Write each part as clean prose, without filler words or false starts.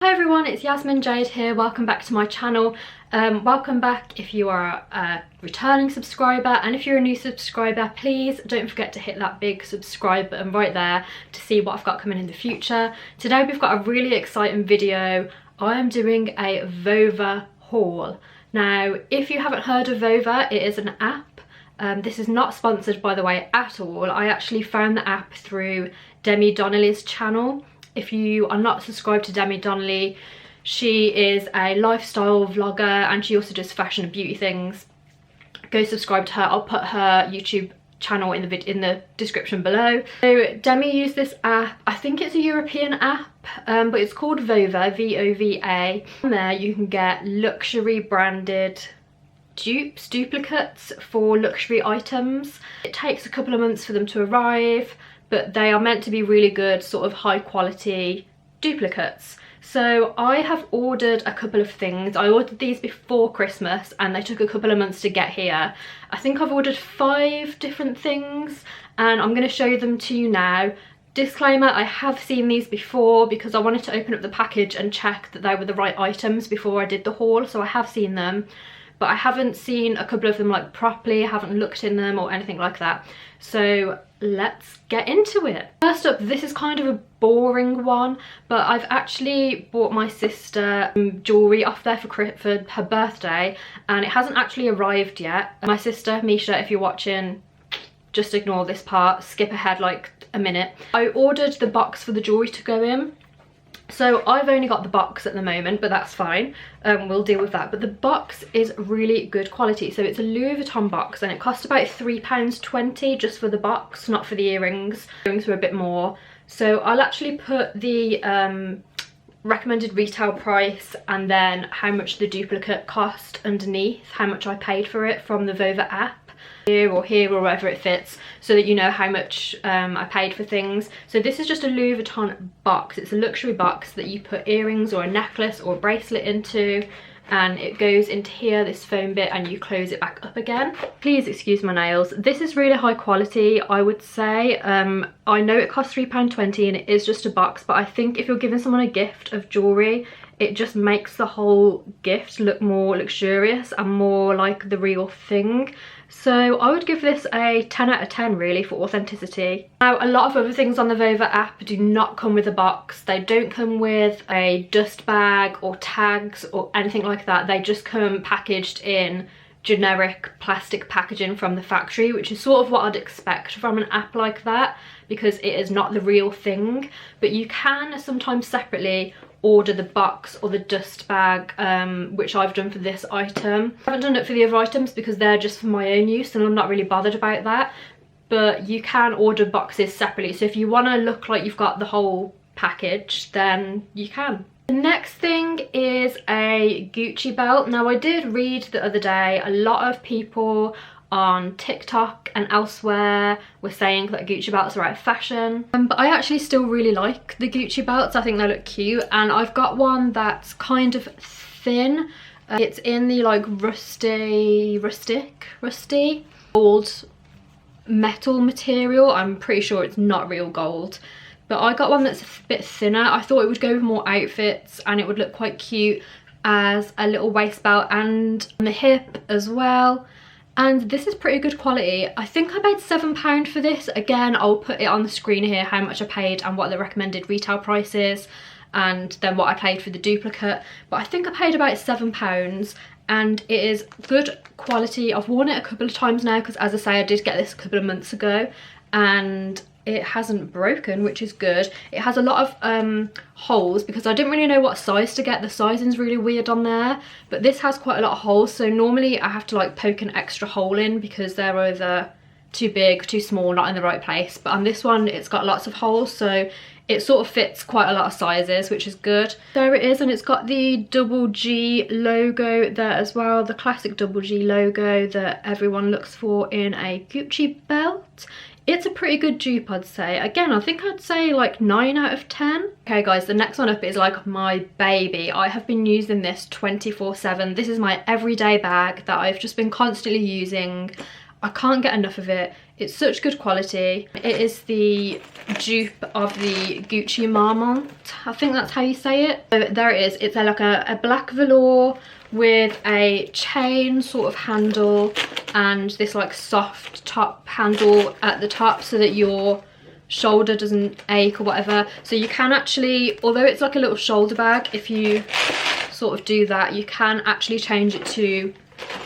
Hi everyone, it's Yasmin Jade here. Welcome back to my channel. Welcome back if you are a returning subscriber, and if you're a new subscriber, please don't forget to hit that big subscribe button right there to see what I've got coming in the future. Today we've got a really exciting video. I am doing a Vova haul. Now, if you haven't heard of Vova, it is an app. This is not sponsored, by the way, at all. I actually found the app through Demi Donnelly's channel. If you are not subscribed to Demi Donnelly, she is a lifestyle vlogger and she also does fashion and beauty things. Go subscribe to her. I'll put her YouTube channel in the description below. So Demi used this app. I think it's a European app, but it's called Vova, V-O-V-A. On there you can get luxury branded dupes, duplicates for luxury items. It takes a couple of months for them to arrive, but they are meant to be really good, sort of high quality duplicates. So I have ordered a couple of things. I ordered these before Christmas and they took a couple of months to get here. I think I've ordered 5 different things and I'm going to show them to you now. Disclaimer, I have seen these before because I wanted to open up the package and check that they were the right items before I did the haul, so I have seen them. But I haven't seen a couple of them like properly, I haven't looked in them or anything like that. So let's get into it. First up, this is kind of a boring one, but I've actually bought my sister jewellery off there for her birthday and it hasn't actually arrived yet. My sister, Misha, if you're watching, just ignore this part, skip ahead like a minute. I ordered the box for the jewellery to go in. So I've only got the box at the moment, but that's fine. We'll deal with that. But the box is really good quality. So it's a Louis Vuitton box and it cost about £3.20 just for the box, not for the earrings. Earrings were a bit more. So I'll actually put the recommended retail price and then how much the duplicate cost underneath, how much I paid for it from the Vova app. Here or wherever it fits, so that you know how much I paid for things. So this is just a Louis Vuitton box. It's a luxury box that you put earrings or a necklace or a bracelet into, and it goes into here, this foam bit, and you close it back up again. Please excuse my nails. This is really high quality, I would say. I know it costs £3.20 and it is just a box, but I think if you're giving someone a gift of jewellery, it just makes the whole gift look more luxurious and more like the real thing. So I would give this a 10 out of 10 really for authenticity. Now, a lot of other things on the Vova app do not come with a box. They don't come with a dust bag or tags or anything like that. They just come packaged in generic plastic packaging from the factory, which is sort of what I'd expect from an app like that because it is not the real thing. But you can sometimes separately order the box or the dust bag, which I've done for this item. I haven't done it for the other items because they're just for my own use and I'm not really bothered about that. But you can order boxes separately, so if you want to look like you've got the whole package, then you can. The next thing is a Gucci belt. Now, I did read the other day a lot of people on TikTok and elsewhere were saying that Gucci belts are out of fashion, but I actually still really like the Gucci belts. I think they look cute, and I've got one that's kind of thin. It's in the like rusty gold metal material. I'm pretty sure it's not real gold, but I got one that's a bit thinner. I thought it would go with more outfits and it would look quite cute as a little waist belt and on the hip as well. And this is pretty good quality. I think I paid £7 for this. Again, I'll put it on the screen here how much I paid and what the recommended retail price is, and then what I paid for the duplicate. But I think I paid about £7 and it is good quality. I've worn it a couple of times now because, as I say, I did get this a couple of months ago and it hasn't broken, which is good. It has a lot of holes because I didn't really know what size to get. The sizing's really weird on there, but this has quite a lot of holes, so normally I have to like poke an extra hole in because they're either too big, too small, not in the right place. But on this one it's got lots of holes, so it sort of fits quite a lot of sizes, which is good. There it is, and it's got the double G logo there as well, the classic double G logo that everyone looks for in a Gucci belt. It's a pretty good dupe, I'd say. Again, I think I'd say like 9 out of 10. Okay guys, the next one up is like my baby. I have been using this 24/7. This is my everyday bag that I've just been constantly using. I can't get enough of it. It's such good quality. It is the dupe of the Gucci Marmont. I think that's how you say it. So there it is. It's like a black velour with a chain sort of handle and this like soft top handle at the top so that your shoulder doesn't ache or whatever. So you can actually, although it's like a little shoulder bag, if you sort of do that, you can actually change it to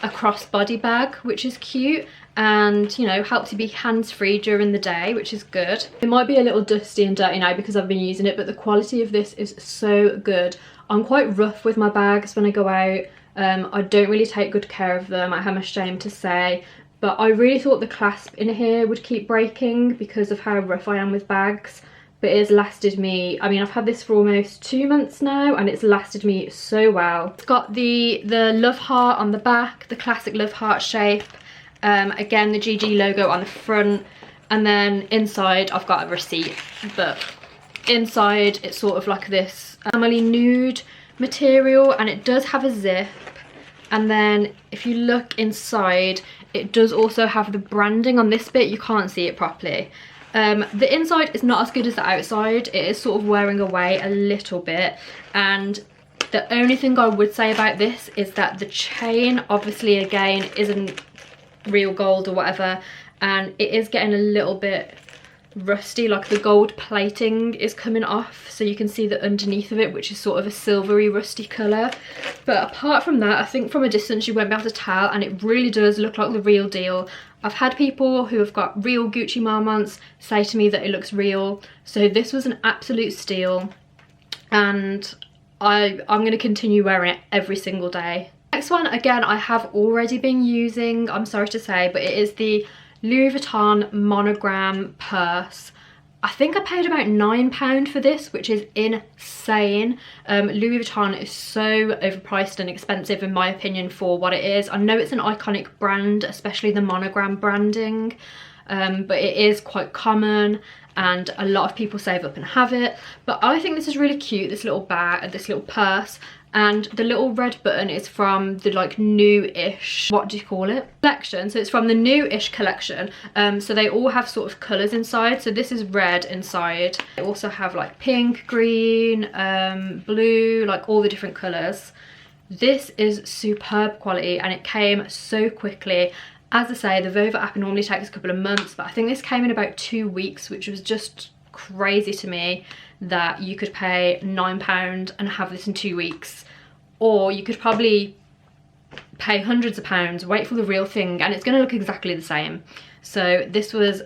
a crossbody bag, which is cute, and you know, helps you be hands-free during the day, which is good. It might be a little dusty and dirty now because I've been using it, but the quality of this is so good. I'm quite rough with my bags when I go out. I don't really take good care of them, I am ashamed to say, but I really thought the clasp in here would keep breaking because of how rough I am with bags. But it has lasted me, I mean, I've had this for almost 2 months now and it's lasted me so well. It's got the love heart on the back, the classic love heart shape. Again, the GG logo on the front, and then inside I've got a receipt, but inside it's sort of like this family nude material, and it does have a zip. And then if you look inside, it does also have the branding on this bit. You can't see it properly. The inside is not as good as the outside. It is sort of wearing away a little bit, and the only thing I would say about this is that the chain obviously again isn't real gold or whatever, and it is getting a little bit rusty, like the gold plating is coming off, so you can see the underneath of it, which is sort of a silvery rusty colour. But apart from that, I think from a distance you won't be able to tell, and it really does look like the real deal. I've had people who have got real Gucci Marmonts say to me that it looks real, so this was an absolute steal, and I'm going to continue wearing it every single day. Next one, again, I have already been using, I'm sorry to say, but it is the Louis Vuitton monogram purse. I think I paid about £9 for this, which is insane. Louis Vuitton is so overpriced and expensive in my opinion for what it is. I know it's an iconic brand, especially the monogram branding, but it is quite common and a lot of people save up and have it. But I think this is really cute, this little bag, this little purse. And the little red button is from the like new-ish, what do you call it, collection. So it's from the new-ish collection. So they all have sort of colours inside. So this is red inside. They also have like pink, green, blue, like all the different colours. This is superb quality and it came so quickly. As I say, the Vova app normally takes a couple of months, but I think this came in about 2 weeks, which was just crazy to me, that you could pay £9 and have this in 2 weeks, or you could probably pay hundreds of pounds, wait for the real thing, and it's going to look exactly the same. So this was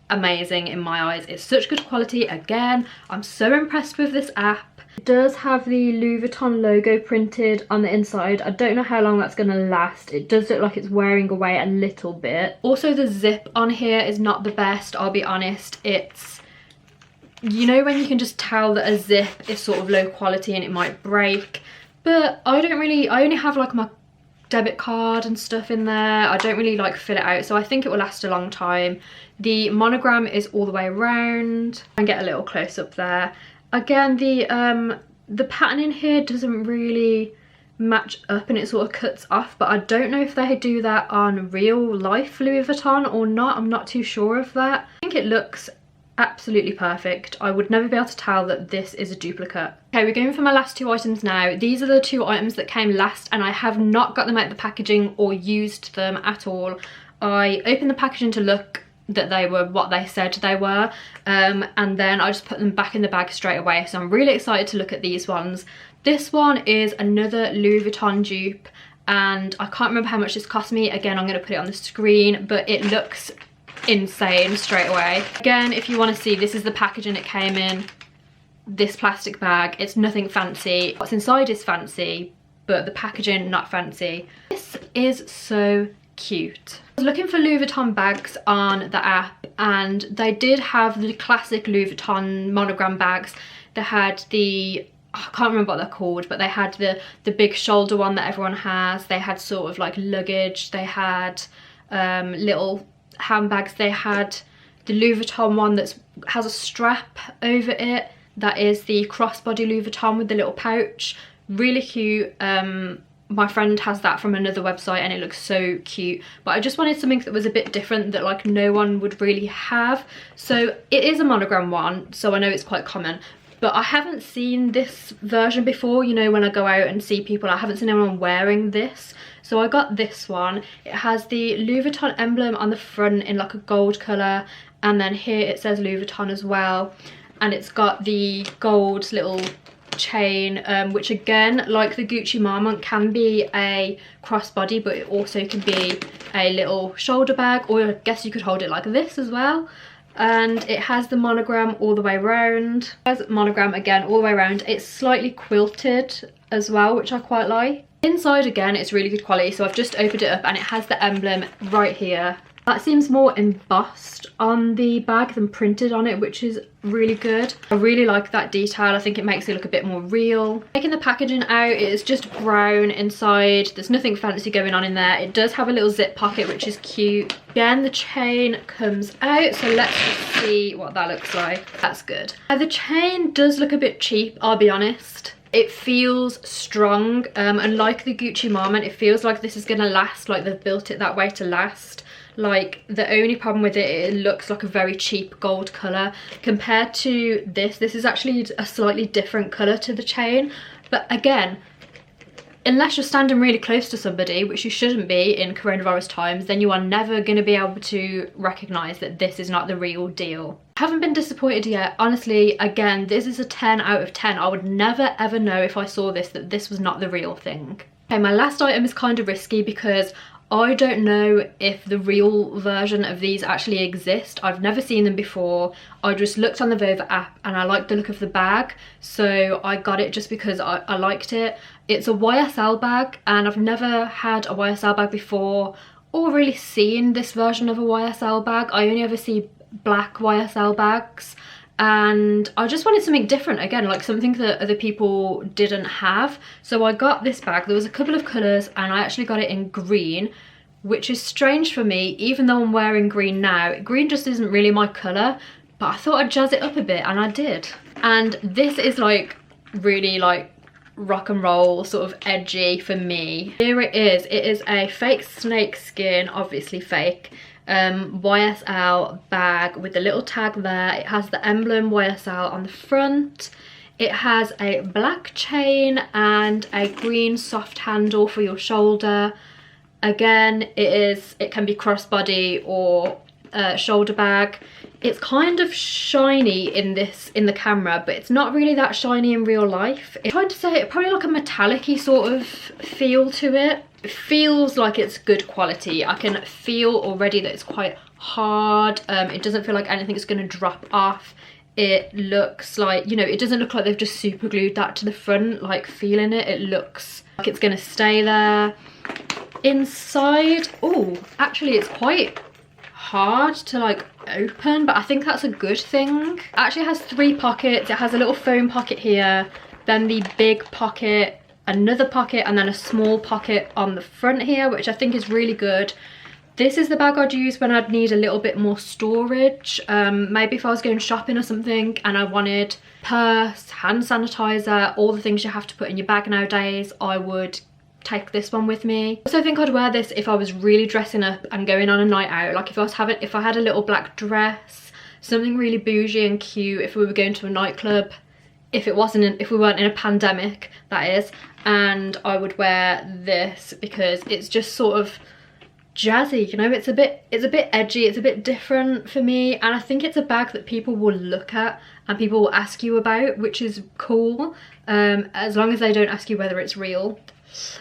amazing in my eyes. It's such good quality. Again, I'm so impressed with this app. It does have the Louis Vuitton logo printed on the inside. I don't know how long that's going to last. It does look like it's wearing away a little bit. Also, the zip on here is not the best, I'll be honest. It's, you know, when you can just tell that a zip is sort of low quality and it might break. But I only have like my debit card and stuff in there. I don't really like fill it out, so I think it will last a long time. The monogram is all the way around. And get a little close up there. Again, the pattern in here doesn't really match up and it sort of cuts off, but I don't know if they do that on real life Louis Vuitton or not. I'm not too sure of that. I think it looks absolutely perfect. I would never be able to tell that this is a duplicate. Okay, we're going for my last 2 items now. These are the 2 items that came last and I have not got them out of the packaging or used them at all. I opened the packaging to look that they were what they said they were, and then I just put them back in the bag straight away. So I'm really excited to look at these ones. This one is another Louis Vuitton dupe and I can't remember how much this cost me. Again, I'm going to put it on the screen, but it looks insane straight away. Again, if you want to see, this is the packaging it came in. This plastic bag, it's nothing fancy. What's inside is fancy, but the packaging not fancy. This is so cute. I was looking for Louis Vuitton bags on the app and they did have the classic Louis Vuitton monogram bags. They had the, I can't remember what they're called, but they had the big shoulder one that everyone has. They had sort of like luggage. They had little handbags. They had the Louis Vuitton one that has a strap over it. That is the crossbody Louis Vuitton with the little pouch. Really cute. my friend has that from another website and it looks so cute, but I just wanted something that was a bit different that like no one would really have. So it is a monogram one, so I know it's quite common, but I haven't seen this version before. You know, when I go out and see people, I haven't seen anyone wearing this, so I got this one. It has the Louis Vuitton emblem on the front in like a gold colour, and then here it says Louis Vuitton as well, and it's got the gold little chain, which again, like the Gucci Marmont, can be a crossbody, but it also can be a little shoulder bag, or I guess you could hold it like this as well. And it has the monogram all the way around. It has monogram again all the way around. It's slightly quilted as well, which I quite like. Inside again, it's really good quality, so I've just opened it up and it has the emblem right here. That seems more embossed on the bag than printed on it, which is really good. I really like that detail. I think it makes it look a bit more real. Taking the packaging out, it is just brown inside. There's nothing fancy going on in there. It does have a little zip pocket, which is cute. Again, the chain comes out, so let's just see what that looks like. That's good. The chain does look a bit cheap, I'll be honest. It feels strong, and like the Gucci Marmont, it feels like this is gonna last, like they've built it that way to last. Like, the only problem with it looks like a very cheap gold colour. Compared to this is actually a slightly different colour to the chain. But again, unless you're standing really close to somebody, which you shouldn't be in coronavirus times, then you are never going to be able to recognise that this is not the real deal. I haven't been disappointed yet. Honestly, again, this is a 10 out of 10. I would never ever know if I saw this that this was not the real thing. Okay, my last item is kind of risky because I don't know if the real version of these actually exist. I've never seen them before. I just looked on the Vova app and I liked the look of the bag, so I got it just because I liked it. It's a YSL bag, and I've never had a YSL bag before or really seen this version of a YSL bag. I only ever see black YSL bags, and I just wanted something different, again, like something that other people didn't have. So I got this bag. There was a couple of colours and I actually got it in green, which is strange for me, even though I'm wearing green now. Green just isn't really my colour, but I thought I'd jazz it up a bit, and I did. And this is like really like rock and roll, sort of edgy for me. Here it is. It is a fake snake skin, obviously fake, YSL bag with a little tag there. It has the emblem YSL on the front. It has a black chain and a green soft handle for your shoulder. Again, it can be crossbody or shoulder bag. It's kind of shiny in the camera, but it's not really that shiny in real life. It's trying to say it probably like a metallic-y sort of feel to it. It feels like it's good quality. I can feel already that it's quite hard. It doesn't feel like anything's going to drop off. It looks like, you know, it doesn't look like they've just super glued that to the front, like feeling it. It looks like it's going to stay there. Inside, oh, actually it's quite hard to like open, but I think that's a good thing. It actually has 3 pockets. It has a little foam pocket here, then the big pocket, another pocket, and then a small pocket on the front here, which I think is really good. This is the bag I'd use when I'd need a little bit more storage. Maybe if I was going shopping or something and I wanted purse, hand sanitizer, all the things you have to put in your bag nowadays, I would take this one with me. I also think I'd wear this if I was really dressing up and going on a night out. Like if I had a little black dress, something really bougie and cute, if we were going to a nightclub, if we weren't in a pandemic, that is, and I would wear this because it's just sort of jazzy, you know. It's a bit edgy, it's a bit different for me, and I think it's a bag that people will look at and people will ask you about, which is cool, as long as they don't ask you whether it's real.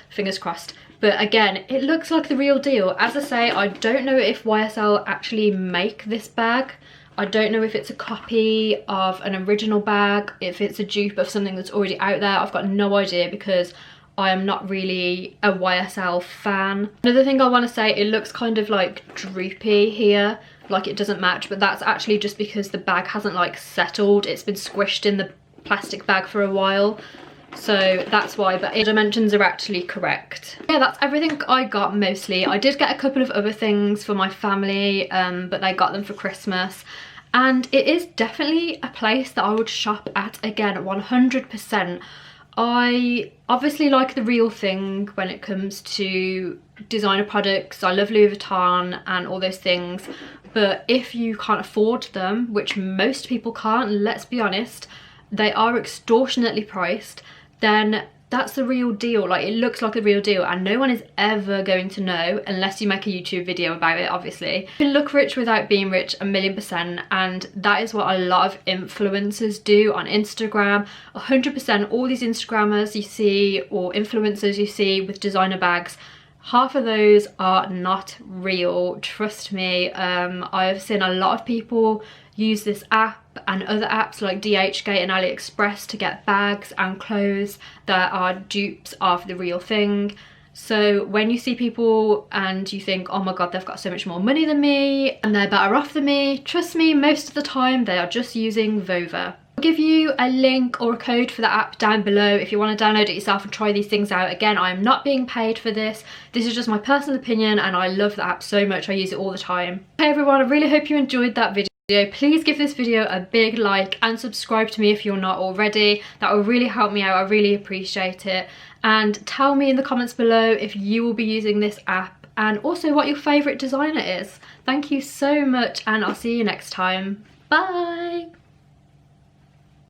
Fingers crossed. But again, it looks like the real deal. As I say, I don't know if YSL actually make this bag. I don't know if it's a copy of an original bag, if it's a dupe of something that's already out there. I've got no idea because I am not really a YSL fan. Another thing I want to say, it looks kind of like droopy here, like it doesn't match, but that's actually just because the bag hasn't like settled. It's been squished in the plastic bag for a while. So that's why, but the dimensions are actually correct. Yeah, that's everything I got mostly. I did get a couple of other things for my family, but they got them for Christmas. And it is definitely a place that I would shop at again, 100%. I obviously like the real thing when it comes to designer products. I love Louis Vuitton and all those things, but if you can't afford them, which most people can't, let's be honest, they are extortionately priced, then that's the real deal. Like, it looks like the real deal, and no one is ever going to know unless you make a YouTube video about it, obviously. You can look rich without being rich, 1,000,000%, and that is what a lot of influencers do on Instagram. 100%, all these Instagrammers you see or influencers you see with designer bags, half of those are not real, trust me. I've seen a lot of people use this app and other apps like DHgate and AliExpress to get bags and clothes that are dupes of the real thing. So when you see people and you think, oh my god, they've got so much more money than me and they're better off than me, trust me, most of the time they are just using Vova. I'll give you a link or a code for the app down below if you want to download it yourself and try these things out. Again, I am not being paid for this. This is just my personal opinion, and I love the app so much. I use it all the time. Hey everyone, I really hope you enjoyed that video. Please give this video a big like and subscribe to me if you're not already. That will really help me out. I really appreciate it. And tell me in the comments below if you will be using this app, and also what your favourite designer is. Thank you so much, and I'll see you next time. Bye!